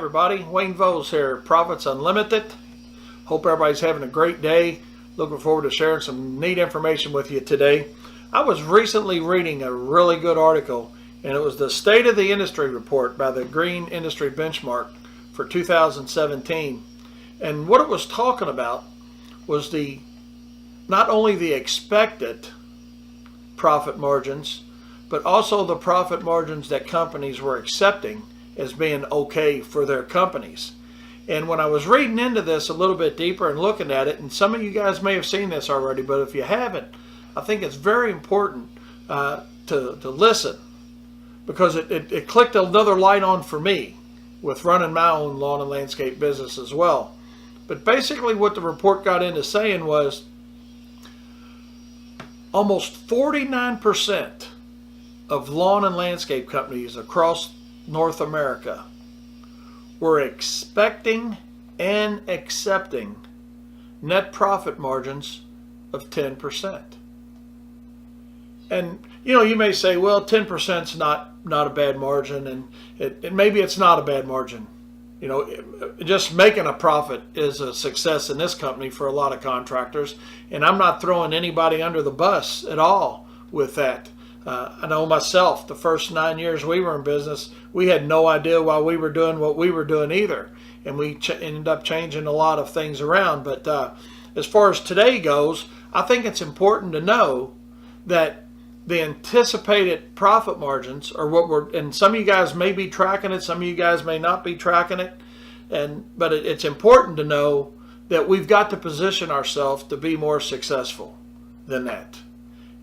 everybody. Wayne Vos here, Profits Unlimited. Hope everybody's having a great day. Looking forward to sharing some neat information with you today. I was recently reading a really good article, and it was the State of the Industry report by the Green Industry Benchmark for 2017. And what it was talking about was not only the expected profit margins, but also the profit margins that companies were accepting as being okay for their companies. And when I was reading into this a little bit deeper and looking at it, and some of you guys may have seen this already, but if you haven't, I think it's very important to listen, because it clicked another light on for me with running my own lawn and landscape business as well. But basically what the report got into saying was almost 49% of lawn and landscape companies across North America were expecting and accepting net profit margins of 10%. And you may say, well, 10% is not a bad margin, and maybe it's not a bad margin. Just making a profit is a success in this company for a lot of contractors, and I'm not throwing anybody under the bus at all with that. I know myself, the first 9 years we were in business, we had no idea why we were doing what we were doing either, and we ended up changing a lot of things around. But as far as today goes, I think it's important to know that the anticipated profit margins are and some of you guys may be tracking it, some of you guys may not be tracking it, but it's important to know that we've got to position ourselves to be more successful than that.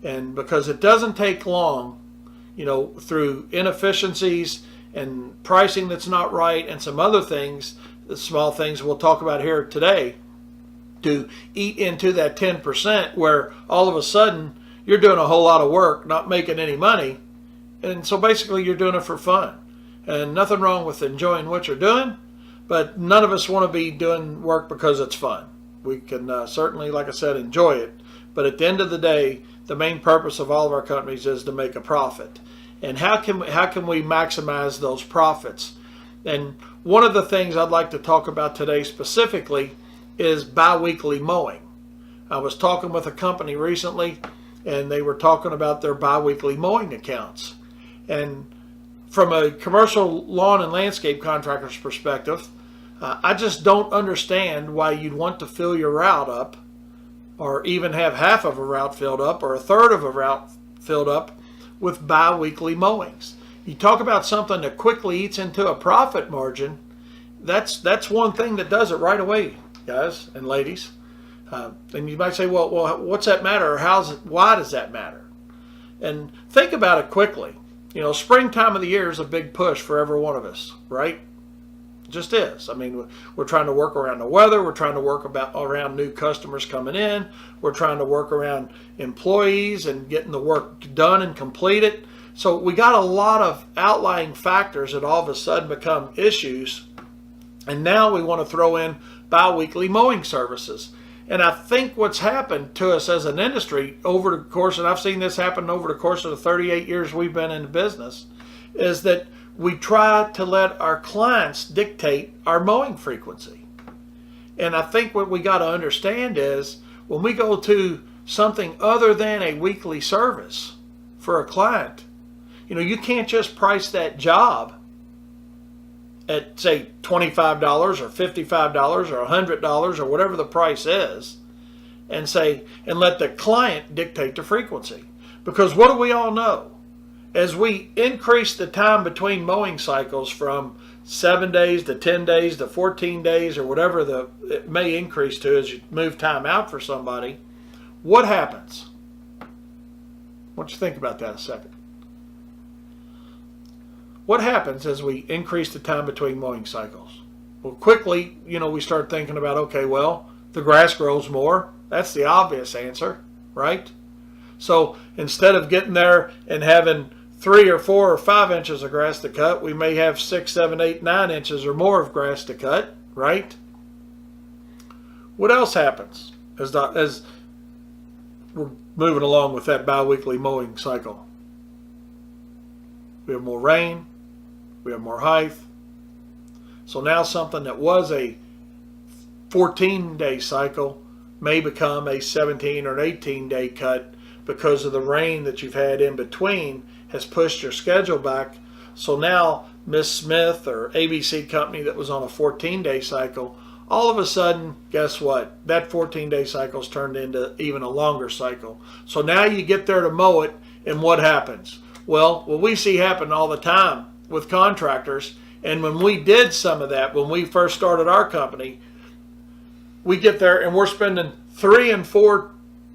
And because it doesn't take long, through inefficiencies and pricing that's not right and some other things, the small things we'll talk about here today, to eat into that 10% where all of a sudden you're doing a whole lot of work, not making any money. And so basically you're doing it for fun. And nothing wrong with enjoying what you're doing, but none of us want to be doing work because it's fun. We can certainly, like I said, enjoy it. But at the end of the day, the main purpose of all of our companies is to make a profit. And how can we maximize those profits? And one of the things I'd like to talk about today specifically is bi-weekly mowing. I was talking with a company recently, and they were talking about their bi-weekly mowing accounts. And from a commercial lawn and landscape contractor's perspective, I just don't understand why you'd want to fill your route up, or even have half of a route filled up, or a third of a route filled up with bi-weekly mowings. You talk about something that quickly eats into a profit margin. That's one thing that does it right away, guys and ladies. And you might say, well, what's that matter, or why does that matter? And think about it quickly. Springtime of the year is a big push for every one of us, right? It just is. I mean, we're trying to work around the weather. We're trying to work around new customers coming in. We're trying to work around employees and getting the work done and completed. So we got a lot of outlying factors that all of a sudden become issues. And now we want to throw in bi-weekly mowing services. And I think what's happened to us as an industry over the course, and I've seen this happen over the course of the 38 years we've been in business, is that we try to let our clients dictate our mowing frequency. And I think what we got to understand is when we go to something other than a weekly service for a client, you can't just price that job at, say, $25 or $55 or $100 or whatever the price is, and let the client dictate the frequency. Because what do we all know? As we increase the time between mowing cycles from 7 days to 10 days to 14 days or whatever it may increase to as you move time out for somebody, what happens? I want you to think about that a second. What happens as we increase the time between mowing cycles? Well, quickly, we start thinking about, okay, well, the grass grows more. That's the obvious answer, right? So instead of getting there and having 3 or 4 or 5 inches of grass to cut, we may have 6, 7, 8, 9 inches or more of grass to cut, right? What else happens as we're moving along with that bi-weekly mowing cycle? We have more rain. We have more height. So now something that was a 14-day cycle may become a 17 or an 18-day cut because of the rain that you've had in between has pushed your schedule back. So now Miss Smith or ABC company that was on a 14-day cycle, all of a sudden, guess what? That 14-day cycle's turned into even a longer cycle. So now you get there to mow it, and what happens? Well, what we see happen all the time with contractors, and when we did some of that, when we first started our company, we get there and we're spending 3 and 4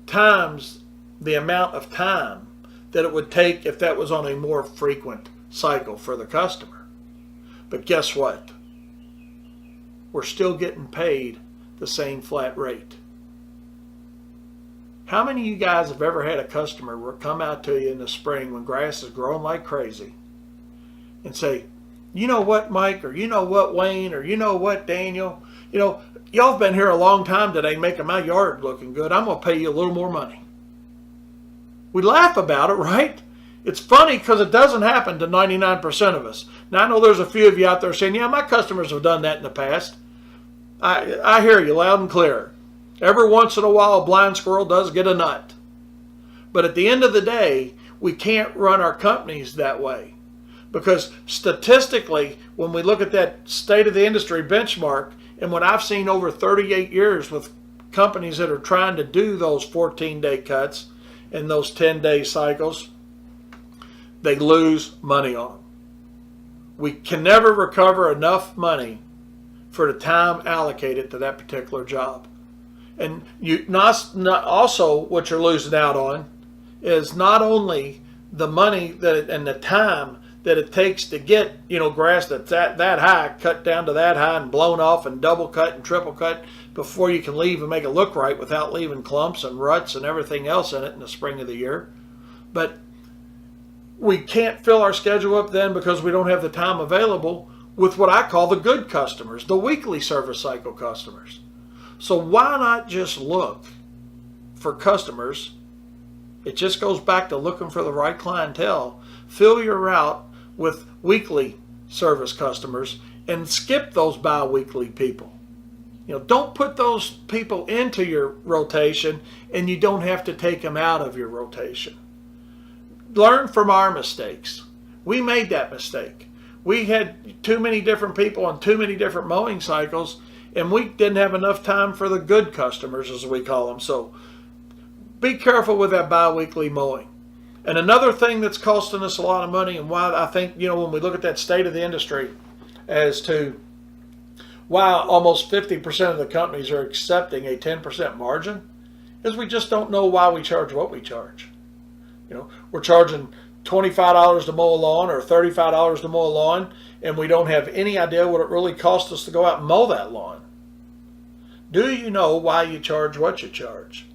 times the amount of time that it would take if that was on a more frequent cycle for the customer. But guess what? We're still getting paid the same flat rate. How many of you guys have ever had a customer come out to you in the spring when grass is growing like crazy and say, you know what, Mike, or you know what, Wayne, or you know what, Daniel, y'all have been here a long time today making my yard looking good. I'm going to pay you a little more money. We laugh about it, right? It's funny because it doesn't happen to 99% of us. Now, I know there's a few of you out there saying, yeah, my customers have done that in the past. I hear you loud and clear. Every once in a while, a blind squirrel does get a nut. But at the end of the day, we can't run our companies that way. Because statistically, when we look at that state of the industry benchmark, and what I've seen over 38 years with companies that are trying to do those 14-day cuts and those 10-day cycles, they lose money on them. We can never recover enough money for the time allocated to that particular job. And also what you're losing out on is not only the money and the time that it takes to get grass that's that high cut down to that high and blown off and double cut and triple cut before you can leave and make it look right without leaving clumps and ruts and everything else in it in the spring of the year. But we can't fill our schedule up then because we don't have the time available with what I call the good customers, the weekly service cycle customers. So why not just look for customers? It just goes back to looking for the right clientele. Fill your route with weekly service customers and skip those bi-weekly people. Don't put those people into your rotation and you don't have to take them out of your rotation. Learn from our mistakes. We made that mistake. We had too many different people on too many different mowing cycles, and we didn't have enough time for the good customers, as we call them. So be careful with that bi-weekly mowing. And another thing that's costing us a lot of money, and why I think, when we look at that state of the industry as to why almost 50% of the companies are accepting a 10% margin, is we just don't know why we charge what we charge. We're charging $25 to mow a lawn or $35 to mow a lawn, and we don't have any idea what it really costs us to go out and mow that lawn. Do you know why you charge what you charge?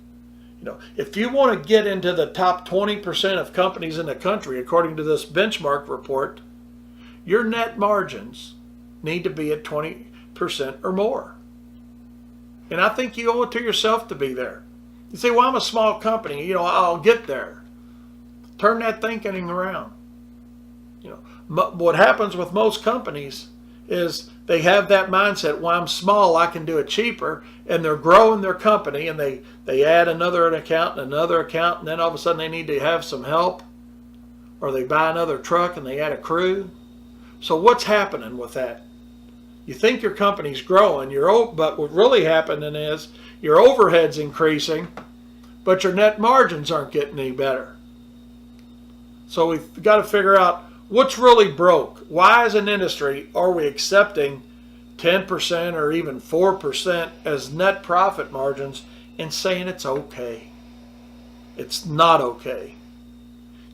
If you want to get into the top 20% of companies in the country, according to this benchmark report, your net margins need to be at 20% or more. And I think you owe it to yourself to be there. You say, well, I'm a small company, I'll get there. Turn that thinking around. What happens with most companies is they have that mindset, well, I'm small, I can do it cheaper, and they're growing their company, and they add another account and another account, and then all of a sudden they need to have some help, or they buy another truck and they add a crew. So what's happening with that? You think your company's growing, but what's really happening is your overhead's increasing, but your net margins aren't getting any better. So we've got to figure out what's really broke. Why as an industry are we accepting 10% or even 4% as net profit margins and saying it's okay? It's not okay.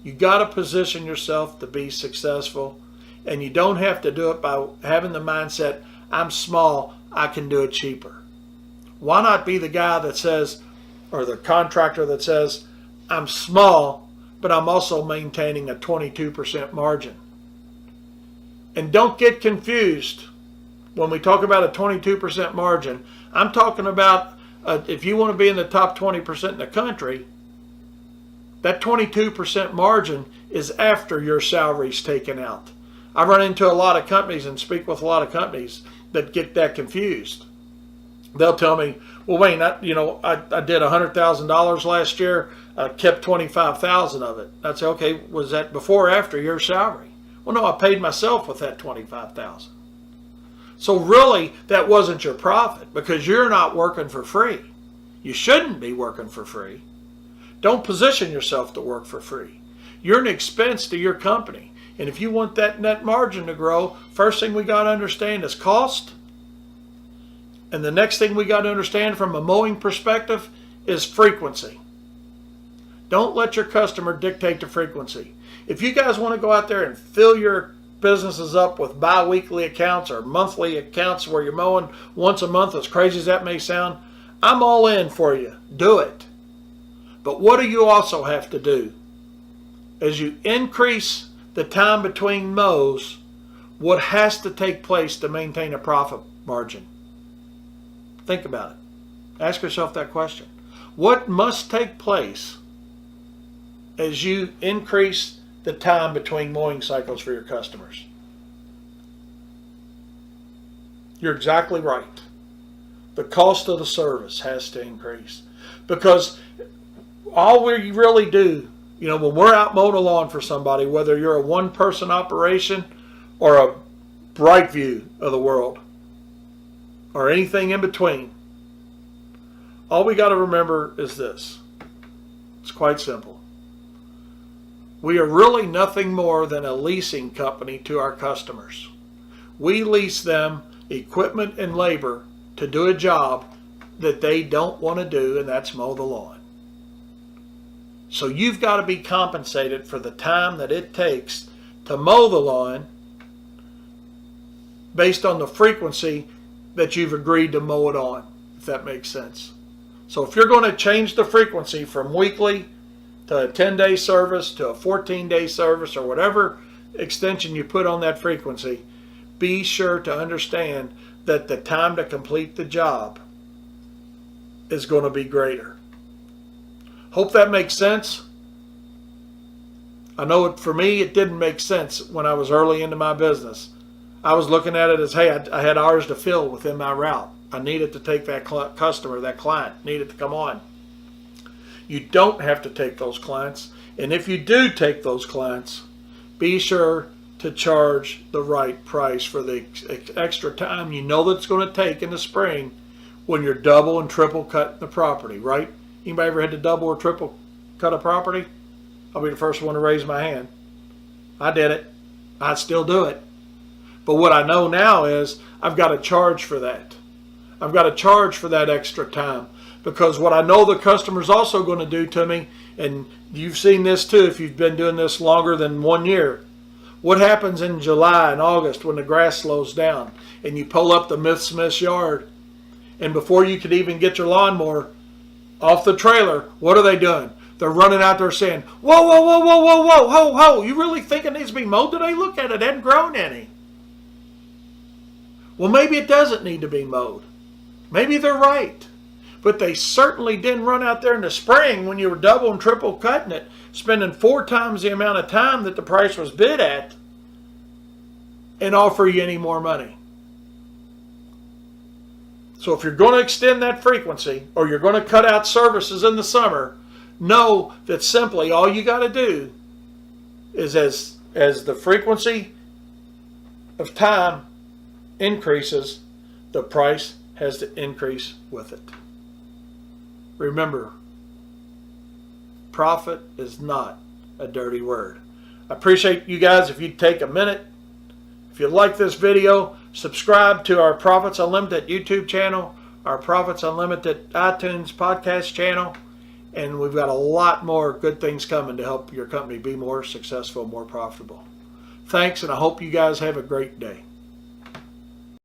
You got to position yourself to be successful, and you don't have to do it by having the mindset, I'm small, I can do it cheaper. Why not be the guy that says, or the contractor that says, I'm small, but I'm also maintaining a 22% margin. And don't get confused when we talk about a 22% margin. I'm talking about if you want to be in the top 20% in the country, that 22% margin is after your salary's taken out. I've run into a lot of companies and speak with a lot of companies that get that confused. They'll tell me, well, Wayne, I did $100,000 last year. I kept 25,000 of it. I'd say, okay, was that before or after your salary? Well, no, I paid myself with that 25,000. So really, that wasn't your profit because you're not working for free. You shouldn't be working for free. Don't position yourself to work for free. You're an expense to your company. And if you want that net margin to grow, first thing we got to understand is cost. And the next thing we got to understand from a mowing perspective is frequency. Don't let your customer dictate the frequency. If you guys want to go out there and fill your businesses up with bi-weekly accounts or monthly accounts where you're mowing once a month, as crazy as that may sound, I'm all in for you. Do it. But what do you also have to do? As you increase the time between mows, what has to take place to maintain a profit margin? Think about it. Ask yourself that question. What must take place as you increase the time between mowing cycles for your customers? You're exactly right. The cost of the service has to increase. Because all we really do, when we're out mowing a lawn for somebody, whether you're a one-person operation or a bright view of the world, or anything in between, all we got to remember is this. It's quite simple. We are really nothing more than a leasing company to our customers. We lease them equipment and labor to do a job that they don't want to do, and that's mow the lawn. So you've got to be compensated for the time that it takes to mow the lawn based on the frequency that you've agreed to mow it on, if that makes sense. So if you're going to change the frequency from weekly to a 10-day service to a 14-day service or whatever extension you put on that frequency, be sure to understand that the time to complete the job is going to be greater. Hope that makes sense. I know for me, it didn't make sense when I was early into my business. I was looking at it as, hey, I had hours to fill within my route. I needed to take that customer, that client, needed to come on. You don't have to take those clients. And if you do take those clients, be sure to charge the right price for the extra time you know that it's going to take in the spring when you're double and triple cutting the property, right? Anybody ever had to double or triple cut a property? I'll be the first one to raise my hand. I did it. I'd still do it. But what I know now is I've got to charge for that. I've got to charge for that extra time, because what I know the customer's also going to do to me, and you've seen this too if you've been doing this longer than 1 year. What happens in July and August when the grass slows down and you pull up the Smith's yard, and before you could even get your lawnmower off the trailer, what are they doing? They're running out there saying, whoa, whoa, whoa, whoa, whoa, whoa, ho, ho. You really think it needs to be mowed today? Look at it, it hadn't grown any. Well, maybe it doesn't need to be mowed. Maybe they're right. But they certainly didn't run out there in the spring when you were double and triple cutting it, spending 4 times the amount of time that the price was bid at, and offer you any more money. So if you're going to extend that frequency, or you're going to cut out services in the summer, know that simply all you got to do is as the frequency of time increases, the price has to increase with it. Remember, profit is not a dirty word. I appreciate you guys if you'd take a minute. If you like this video, subscribe to our Profits Unlimited YouTube channel, our Profits Unlimited iTunes podcast channel, and we've got a lot more good things coming to help your company be more successful, more profitable. Thanks, and I hope you guys have a great day.